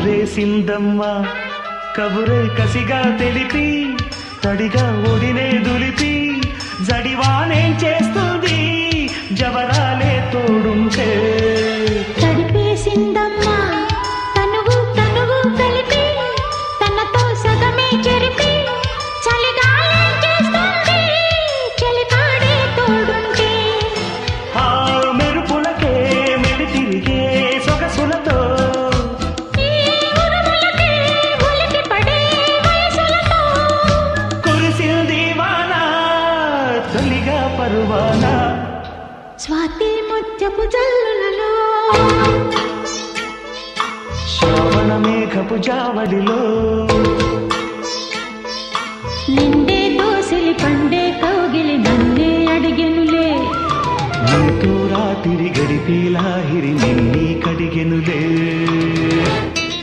ఎదురేసిందమ్మా కబురే కసిగా తెలిపి తడిగా ఒడినే దులిపి జడివానేం చేస్తుంది జవరాలే తోడుంటే తడిపేసిందమ్మా తనువు తనువు కలిపి తనతో సగమే చెరిపి చలిగాలే చేస్తుంది చలికాడే తోడుంటే ఆ మెరుపులకే మెడి తిరిగే సొగసులతో ఈ ఉరుములకే ఉలికి పడే వయసులతో కురిసింది వాన తొలిగా పరువాన స్వాతి ముత్యపు జల్లులలో శ్రావణ మేఘపు జావడిలో నిండే దోసిలి పండే కౌగిలి నన్నే అడిగెనులే నీతో రాత్రి గడిపేలాహిరి నిన్నీ కడిగెనులే